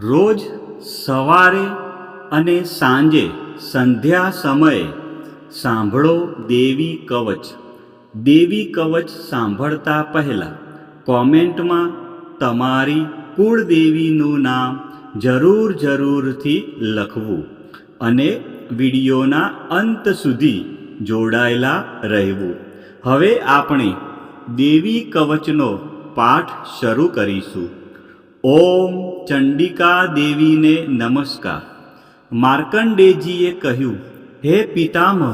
રોજ સવારે અને સાંજે સંધ્યા સમયે સાંભળો દેવી કવચ. દેવી કવચ સાંભળતા પહેલાં કોમેન્ટમાં તમારી કુળદેવીનું નામ જરૂરથી લખવું અને વિડીયોના અંત સુધી જોડાયેલા રહેવું. હવે આપણે દેવી કવચનો પાઠ શરૂ કરીશું. ઓમ ચંડિકા દેવીને નમસ્કાર. માર્કંડેયજીએ કહ્યું, હે પિતામહ,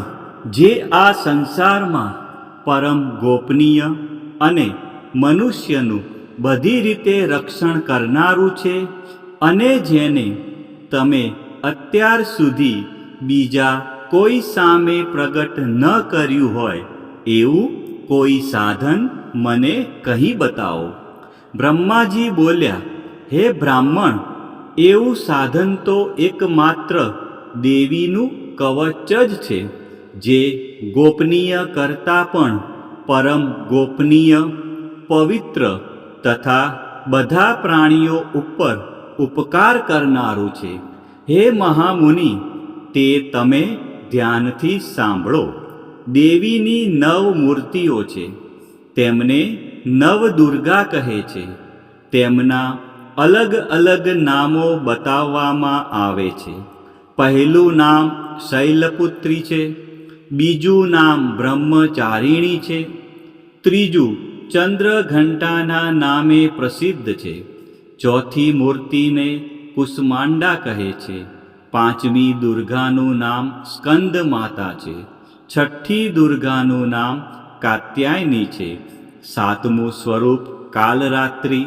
જે આ સંસારમાં પરમ ગોપનીય અને મનુષ્યનું બધી રીતે રક્ષણ કરનારું છે અને જેને તમે અત્યાર સુધી બીજા કોઈ સામે પ્રગટ ન કર્યું હોય એવું કોઈ સાધન મને કહી બતાવો. બ્રહ્માજી બોલ્યા, હે બ્રાહ્મણ, એવું સાધન તો એકમાત્ર દેવીનું કવચ જ છે, જે ગોપનીય કરતાં પણ પરમ ગોપનીય, પવિત્ર તથા બધા પ્રાણીઓ ઉપર ઉપકાર કરનારું છે. હે મહામુનિ, તે તમે ધ્યાનથી સાંભળો. દેવીની 9 મૂર્તિઓ છે. તેમને નવદુર્ગા કહે છે. તેમના અલગ અલગ નામો બતાવવામાં આવે છે. પહેલું નામ શૈલપુત્રી છે, બીજું નામ બ્રહ્મચારિણી છે, ત્રીજું ચંદ્રઘંટાના નામે પ્રસિદ્ધ છે, ચોથી મૂર્તિને કુષ્માંડા કહે છે, પાંચમી દુર્ગાનું નામ સ્કંદ માતા છે, છઠ્ઠી દુર્ગાનું નામ કાત્યાયની છે, સાતમું સ્વરૂપ કાલરાત્રિ,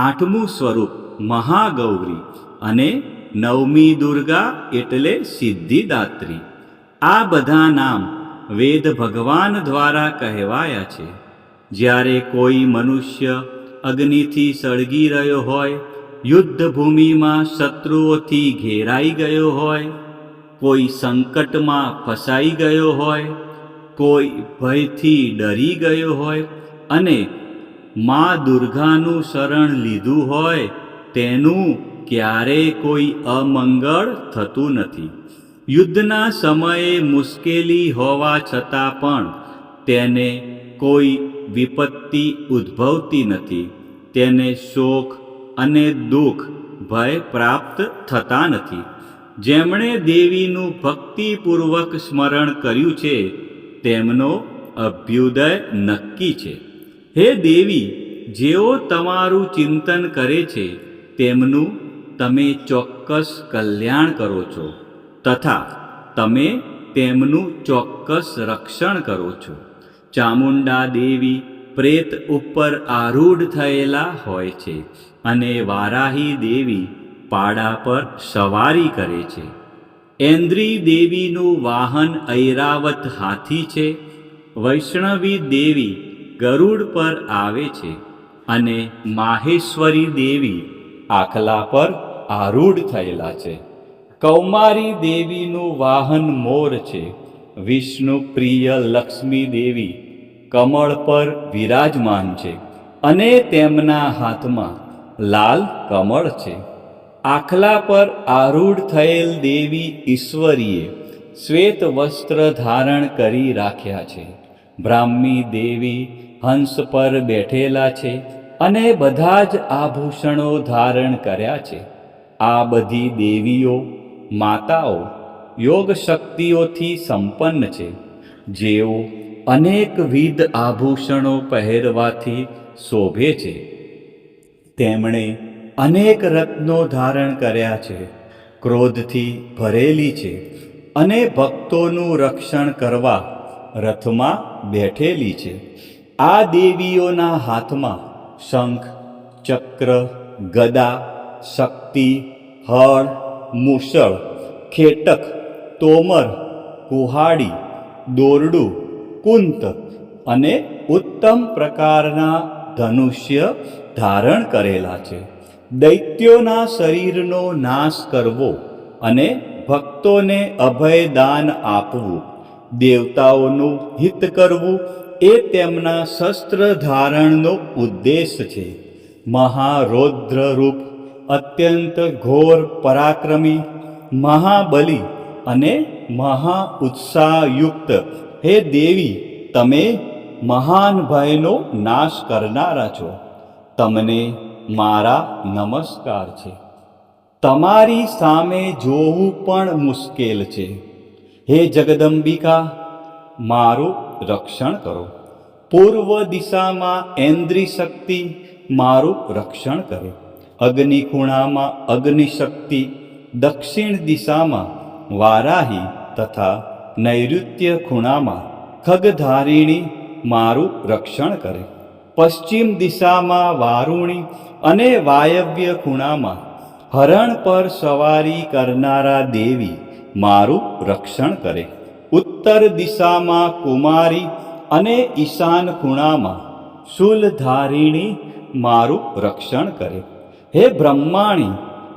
આઠમું સ્વરૂપ મહાગૌરી અને નવમી દુર્ગા એટલે સિદ્ધિદાત્રી. આ બધા નામ વેદ ભગવાન દ્વારા કહેવાયા છે. જ્યારે કોઈ મનુષ્ય અગ્નિથી સળગી રહ્યો હોય, યુદ્ધભૂમિમાં શત્રુઓથી ઘેરાઈ ગયો હોય, કોઈ સંકટમાં ફસાઈ ગયો હોય, કોઈ ભયથી ડરી ગયો હોય અને મા દુર્ગાનું શરણ લીધું હોય, તેનું ક્યારેય કોઈ અમંગળ થતું નથી. યુદ્ધના સમયે મુશ્કેલી હોવા છતાં પણ તેને કોઈ વિપત્તિ ઉદ્ભવતી નથી. તેને શોક અને દુઃખ, ભય પ્રાપ્ત થતા નથી. જેમણે દેવીનું ભક્તિપૂર્વક સ્મરણ કર્યું છે તેમનો અભ્યુદય નક્કી છે. હે દેવી, જેઓ તમારું ચિંતન કરે છે તેમનું તમે ચોક્કસ કલ્યાણ કરો છો તથા તમે તેમનું ચોક્કસ રક્ષણ કરો છો. ચામુંડા દેવી પ્રેત ઉપર આરૂઢ થયેલા હોય છે અને વારાહી દેવી પાડા પર સવારી કરે છે. ઐન્દ્રી દેવીનું વાહન ઐરાવત હાથી છે. વૈષ્ણવી દેવી ગરુડ પર આવે છે અને માહેશ્વરી દેવી આખલા પર આરૂઢ થયેલા છે. કૌમારી દેવીનું વાહન મોર છે. વિષ્ણુ પ્રિય લક્ષ્મી દેવી કમળ પર વિરાજમાન છે અને તેમના હાથમાં લાલ કમળ છે. આખલા પર આરૂઢ થયેલ દેવી ઈશ્વરીએ શ્વેત વસ્ત્ર ધારણ કરી રાખ્યા છે. બ્રાહ્મી દેવી હંસ પર બેઠેલા છે અને બધા જ આભૂષણો ધારણ કર્યા છે. આ બધી દેવીઓ માતાઓ યોગ શક્તિઓથી સંપન્ન છે, જેઓ અનેકવિધ આભૂષણો પહેરવાથી શોભે છે. તેમણે અનેક રત્નો ધારણ કર્યા છે, ક્રોધથી ભરેલી છે અને ભક્તોનું રક્ષણ કરવા રથમાં બેઠેલી છે. આ દેવીઓના હાથમાં શંખ, ચક્ર, ગદા, શક્તિ, હળ, મૂષળ, ખેટક, તોમર, કુહાડી, દોરડું, કુંત અને ઉત્તમ પ્રકારના ધનુષ્ય ધારણ કરેલા છે. દૈત્યોના શરીરનો નાશ કરવો અને ભક્તોને અભયદાન આપવું, દેવતાઓનું હિત કરવું એ તેમના શસ્ત્ર ધારણનો ઉદ્દેશ છે. મહારૌદ્ર રૂપ અત્યંત ઘોર પરાક્રમી, મહાબલી અને મહા ઉત્સાહયુક્ત હે દેવી, તમે મહાન ભયનો નાશ કરનારા છો. તમને મારા નમસ્કાર છે. તમારી સામે જોવું પણ મુશ્કેલ છે. હે જગદંબિકા, મારું રક્ષણ કરો. પૂર્વ દિશામાં ઐન્દ્રી શક્તિ મારું રક્ષણ કરે. અગ્નિ ખૂણામાં અગ્નિ શક્તિ, દક્ષિણ દિશામાં વારાહી તથા નૈઋત્ય ખૂણામાં ખગધારિણી મારું રક્ષણ કરે. પશ્ચિમ દિશામાં વારુણી અને વાયવ્ય ખૂણામાં હરણ પર સવારી કરનારા દેવી મારું રક્ષણ કરે. ઉત્તર દિશામાં કુમારી અને ઈશાન ખૂણામાં શૂલધારિણી મારું રક્ષણ કરે. હે બ્રહ્માણી,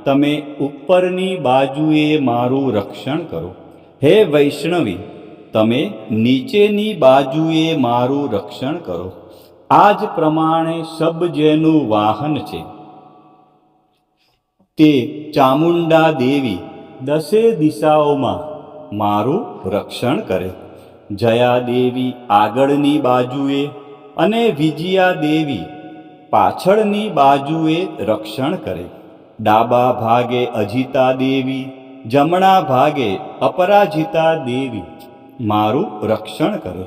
તમે ઉપરની બાજુએ મારું રક્ષણ કરો. હે વૈષ્ણવી, તમે નીચેની બાજુએ મારું રક્ષણ કરો. આ જ પ્રમાણે શબ જેનું વાહન છે તે ચામુંડા દેવી દસે દિશાઓમાં મારું રક્ષણ કરે. જયા દેવી આગળની બાજુએ અને વિજયા દેવી પાછળની બાજુએ રક્ષણ કરે. ડાબા ભાગે અજિતા દેવી, જમણા ભાગે અપરાજિતા દેવી મારું રક્ષણ કરે.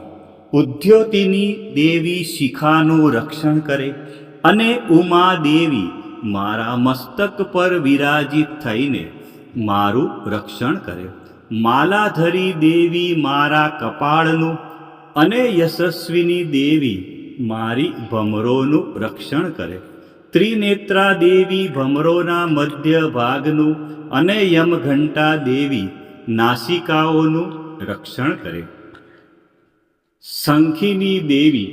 ઉદ્યોતિની દેવી શિખાનું રક્ષણ કરે અને ઉમા દેવી મારા મસ્તક પર વિરાજિત થઈને મારું રક્ષણ કરે. માલાધરી દેવી મારા કપાળનું અને યશસ્વિની દેવી મારી ભમરોનું રક્ષણ કરે. ત્રિનેત્રા દેવી ભમરોના મધ્ય ભાગનું અને યમઘંટા દેવી નાસિકાઓનું રક્ષણ કરે. શંખિની દેવી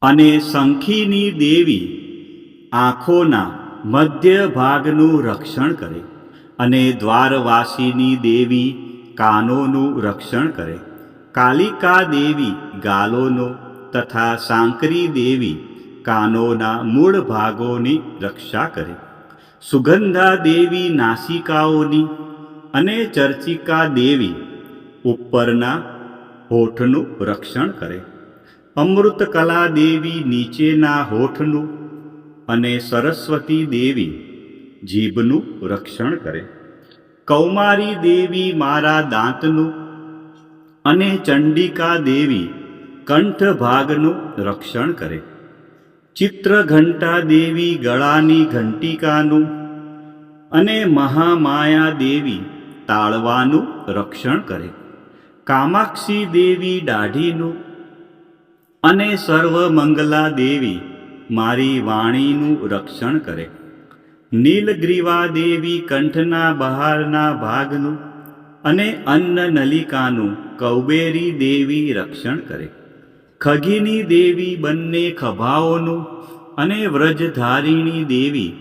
અને શંખિની દેવી આંખોના મધ્ય ભાગનું રક્ષણ કરે અને દ્વારવાસીની દેવી કાનોનું રક્ષણ કરે. કાલિકા દેવી ગાલોનો તથા સાંકરી દેવી કાનોના મૂળ ભાગોની રક્ષા કરે. સુગંધા દેવી નાસિકાઓની અને ચર્ચિકા દેવી ઉપરના હોઠનું રક્ષણ કરે. અમૃતકલા દેવી નીચેના હોઠનું અને સરસ્વતી દેવી જીભનું રક્ષણ કરે. કૌમારી દેવી મારા દાંતનું અને ચંડિકા દેવી કંઠ ભાગનું રક્ષણ કરે. ચિત્રઘંટા દેવી ગળાની ઘંટિકાનું અને મહામાયા દેવી તાળવાનું રક્ષણ કરે. કામાક્ષી દેવી દાઢીનું અને સર્વમંગલા દેવી મારી વાણીનું રક્ષણ કરે. નીલગ્રીવા દેવી કંઠના બહારના ભાગનું અને અન્ન નલિકાનું કૌબેરી દેવી રક્ષણ કરે. ખગીની દેવી બંને ખભાઓનું અને વ્રજધારિણી દેવી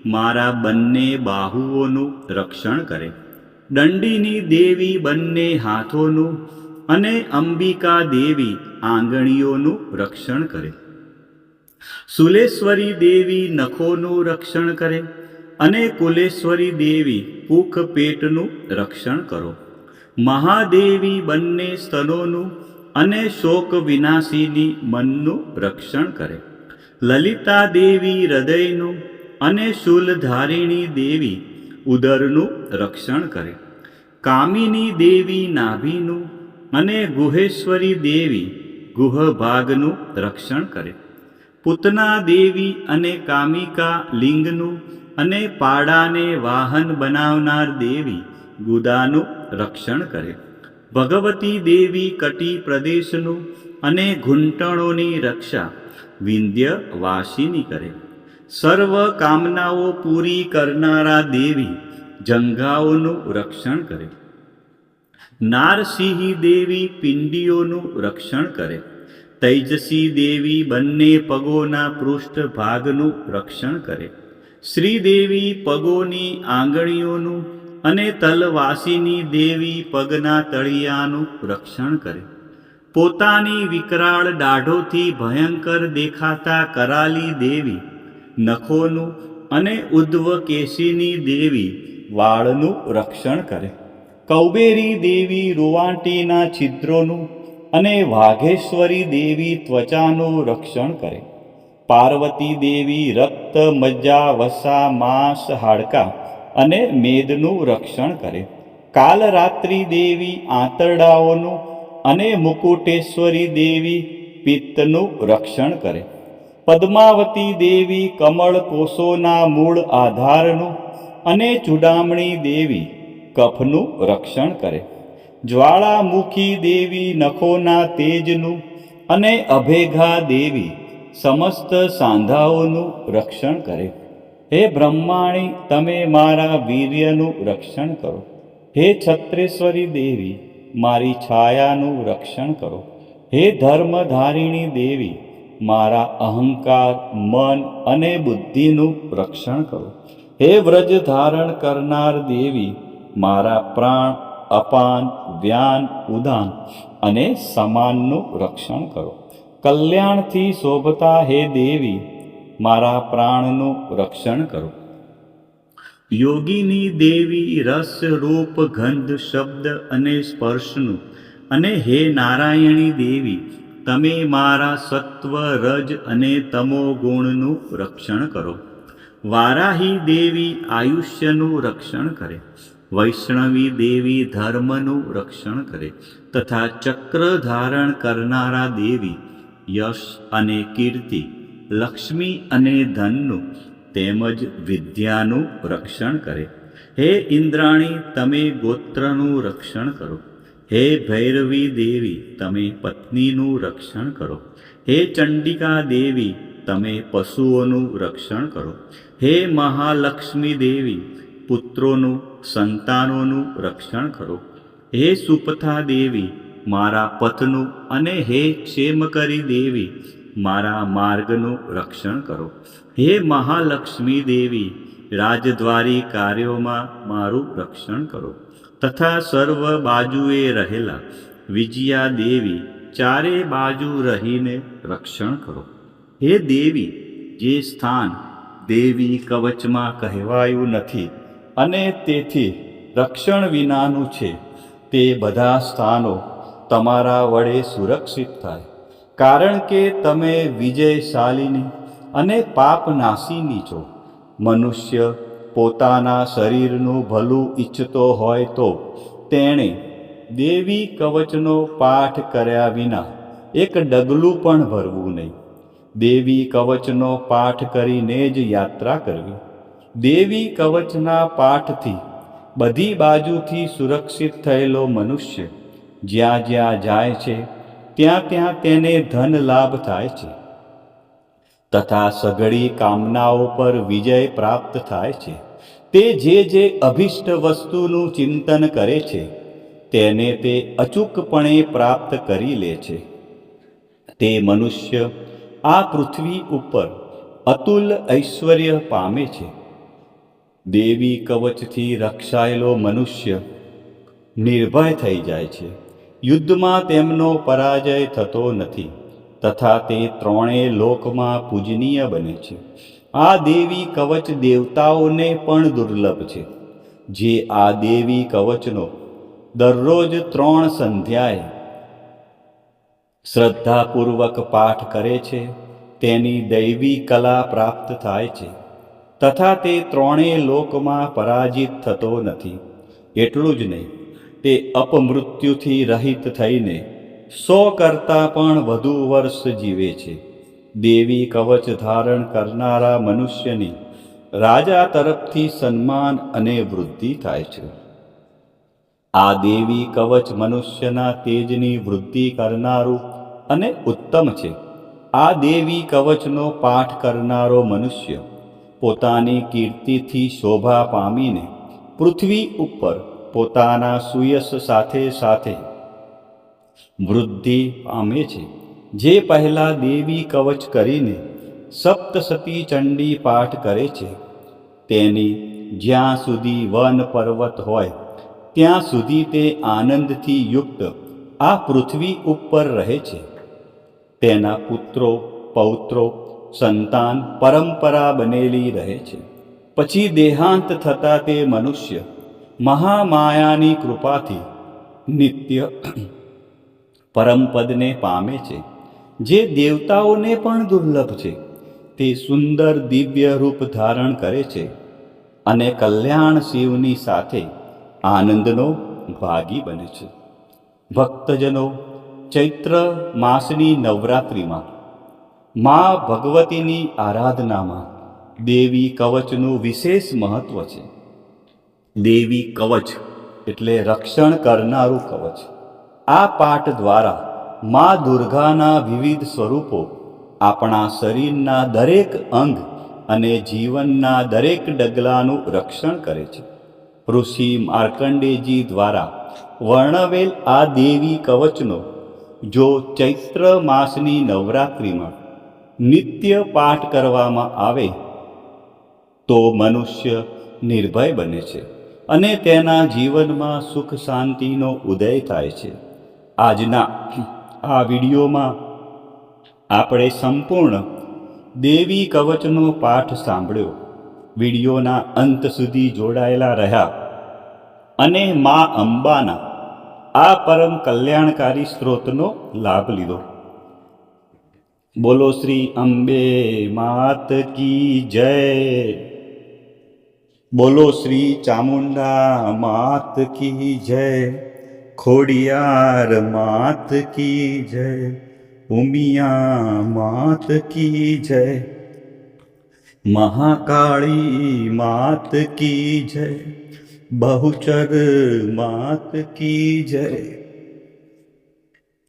મારા બંને બાહુઓનું રક્ષણ કરે. દંડીની દેવી બંને હાથોનું અને અંબિકા દેવી આંગળીઓનું રક્ષણ કરે. સુલેશ્વરી દેવી નખોનું રક્ષણ કરે અને કુલેશ્વરી દેવી પુખ પેટનું રક્ષણ કરો. મહાદેવી બંને સ્તનોનું અને શોક વિનાશીની મનનું રક્ષણ કરે. લલિતા દેવી હૃદયનું અને શૂલધારિણી દેવી ઉદરનું રક્ષણ કરે. કામિની દેવી નાભીનું અને ગુહેશ્વરી દેવી ગુહ ભાગનું રક્ષણ કરે. પૂતના દેવી અને કામિકા લિંગનું અને પાડાને વાહન બનાવનાર દેવી ગુદાનું રક્ષણ કરે. ભગવતી દેવી કટી પ્રદેશનું અને ઘૂંટણોની રક્ષા વિંધ્યવાસિની કરે. સર્વ કામનાઓ પૂરી કરનારા દેવી જંઘાઓનું રક્ષણ કરે. નારસિંહી દેવી પિંડીઓનું રક્ષણ કરે. તૈજસી દેવી બંને પગોના પૃષ્ઠ ભાગનું રક્ષણ કરે. શ્રીદેવી પગોની આંગળીઓનું અને તલવાસીની દેવી પગના તળિયાનું રક્ષણ કરે. પોતાની વિકરાળ દાઢોથી ભયંકર દેખાતા કરાલી દેવી નખોનું અને ઉદ્ધવકેશીની દેવી વાળનું રક્ષણ કરે. કૌબેરી દેવી રૂવાંટીના છિદ્રોનું અને વાઘેશ્વરી દેવી ત્વચાનું રક્ષણ કરે. પાર્વતી દેવી રક્ત, મજ્જા, વસા, માંસ, હાડકાં અને મેદનું રક્ષણ કરે. કાલરાત્રિ દેવી આંતરડાઓનું અને મુકુટેશ્વરી દેવી પિત્તનું રક્ષણ કરે. પદ્માવતી દેવી કમળ કોષોના મૂળ આધારનું અને ચૂડામણી દેવી કફનું રક્ષણ કરે. જ્વાળામુખી દેવી નખોના તેજનું અને અભેગા દેવી સમસ્ત સાંધાઓનું રક્ષણ કરે. હે બ્રહ્માણી, તમે મારા વીર્યનું રક્ષણ કરો. હે છત્રેશ્વરી દેવી, મારી છાયાનું રક્ષણ કરો. હે ધર્મધારિણી દેવી, મારા અહંકાર, મન અને બુદ્ધિનું રક્ષણ કરો. હે વ્રજ ધારણ કરનાર દેવી, મારા પ્રાણ, અપાન, વ્યાન, ઉદાન અને સમાનનું રક્ષણ કરો. કલ્યાણથી શોભતા હે દેવી, મારા પ્રાણનું રક્ષણ કરો. યોગીની દેવી રસ, રૂપ, ગંધ, શબ્દ અને સ્પર્શનું અને હે નારાયણી દેવી, તમે મારા સત્વ, રજ અને તમો ગુણનું રક્ષણ કરો. વારાહી દેવી આયુષ્યનું રક્ષણ કરે. વૈષ્ણવી દેવી ધર્મનું રક્ષણ કરે તથા ચક્ર ધારણ કરનારા દેવી યશ અને કીર્તિ, લક્ષ્મી અને ધનનું તેમજ વિદ્યાનું રક્ષણ કરે. હે ઇન્દ્રાણી, તમે ગોત્રનું રક્ષણ કરો. હે ભૈરવી દેવી, તમે પત્નીનું રક્ષણ કરો. હે ચંડિકા દેવી, તમે પશુઓનું રક્ષણ કરો. હે મહાલક્ષ્મી દેવી, પુત્રોનું, સંતાનોનું રક્ષણ કરો. હે સુપથા દેવી, મારા પથનું અને હે ક્ષેમકરી દેવી, મારા માર્ગનું રક્ષણ કરો. હે મહાલક્ષ્મી દેવી, રાજદ્વારી કાર્યોમાં મારું રક્ષણ કરો તથા સર્વ બાજુએ રહેલા વિજયા દેવી, ચારે બાજુ રહીને રક્ષણ કરો. હે દેવી, જે સ્થાન દેવી કવચમાં કહેવાયું નથી અને તેથી રક્ષણ વિનાનું છે, તે બધા સ્થાનો તમારા વડે સુરક્ષિત થાય. કારણ કે તમે વિજયશાલિની અને પાપનાશીની છો. મનુષ્ય પોતાના શરીરનું ભલું ઈચ્છતો હોય તો તેણે દેવી કવચનો પાઠ કર્યા વિના એક ડગલું પણ ભરવું નહીં. દેવી કવચનો પાઠ કરીને જ યાત્રા કરવી. દેવી કવચના પાઠથી બધી બાજુથી સુરક્ષિત થયેલો મનુષ્ય જ્યાં જ્યાં જાય છે ત્યાં ત્યાં તેને ધન લાભ થાય છે તથા સઘળી કામનાઓ પર વિજય પ્રાપ્ત થાય છે. તે જે અભિષ્ટ વસ્તુનું ચિંતન કરે છે તેને તે અચૂકપણે પ્રાપ્ત કરી લે છે. તે મનુષ્ય આ પૃથ્વી ઉપર અતુલ ઐશ્વર્ય પામે છે. દેવી કવચથી રક્ષાયેલો મનુષ્ય નિર્ભય થઈ જાય છે. યુદ્ધમાં તેમનો પરાજય થતો નથી તથા તે ત્રણેય લોકમાં પૂજનીય બને છે. આ દેવી કવચ દેવતાઓને પણ દુર્લભ છે. જે આ દેવી કવચનો દરરોજ 3 સંધ્યાએ શ્રદ્ધાપૂર્વક પાઠ કરે છે તેની દૈવી કલા પ્રાપ્ત થાય છે તથા તે ત્રણેય લોકમાં પરાજિત થતો નથી. એટલું જ નહીં, તે અપમૃત્યુથી રહિત થઈને 100 કરતાં પણ વધુ વર્ષ જીવે છે. દેવી કવચ ધારણ કરનારા મનુષ્યની રાજા તરફથી સન્માન અને વૃદ્ધિ થાય છે. આ દેવી કવચ મનુષ્યના તેજની વૃદ્ધિ કરનારું અને ઉત્તમ છે. આ દેવી કવચનો પાઠ કરનારો મનુષ્ય પોતાની કીર્તિથી શોભા પામીને પૃથ્વી ઉપર પોતાના સુયશ સાથે સાથે વૃદ્ધિ પામે છે. જે પહેલા દેવી કવચ કરીને સપ્તસતી ચંડી પાઠ કરે છે તેની જ્યાં સુધી વન પર્વત હોય ત્યાં સુધી તે આનંદથી યુક્ત આ પૃથ્વી ઉપર રહે છે. તેના પુત્રો, પૌત્રો, સંતાન પરંપરા બનેલી રહે છે. પછી દેહાંત થતાં તે મનુષ્ય મહામાયાની કૃપાથી નિત્ય પરમપદને પામે છે, જે દેવતાઓને પણ દુર્લભ છે. તે સુંદર દિવ્ય રૂપ ધારણ કરે છે અને કલ્યાણ શિવની સાથે આનંદનો ભાગી બને છે. ભક્તજનો, ચૈત્ર માસની નવરાત્રિમાં મા ભગવતીની આરાધનામાં દેવી કવચનું વિશેષ મહત્વ છે. દેવી કવચ એટલે રક્ષણ કરનારું કવચ. આ પાઠ દ્વારા મા દુર્ગાના વિવિધ સ્વરૂપો આપણા શરીરના દરેક અંગ અને જીવનના દરેક ડગલાનું રક્ષણ કરે છે. ઋષિ માર્કંડેયજી દ્વારા વર્ણવેલ આ દેવી કવચનો જો ચૈત્ર માસની નવરાત્રિમાં નિત્ય પાઠ કરવામાં આવે તો મનુષ્ય નિર્ભય બને છે અને તેના જીવનમાં સુખ શાંતિનો ઉદય થાય છે. આજના આ વિડીયોમાં આપણે સંપૂર્ણ દેવી કવચનો પાઠ સાંભળ્યો. વિડીયોના અંત સુધી જોડાયેલા રહ્યા અને મા અંબાના આ પરમ કલ્યાણકારી સ્ત્રોતનો લાભ લીધો. બોલો શ્રી અંબે માત કી જય. બોલો શ્રી ચામુંડા માત કી જય. ખોડિયાર માત કી જય. ઉમિયા માત કી જય. મહાકાળી માત કી જય. બહુચર માત કી જય.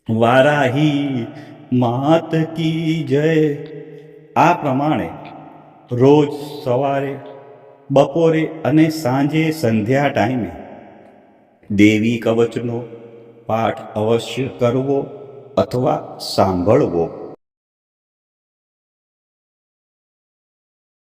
વારાહી માત કી જય. આ પ્રમાણે રોજ સવારે, બપોરે અને સાંજે સંધ્યા ટાઈમે દેવી કવચનો પાઠ અવશ્ય કરવો અથવા સાંભળવો.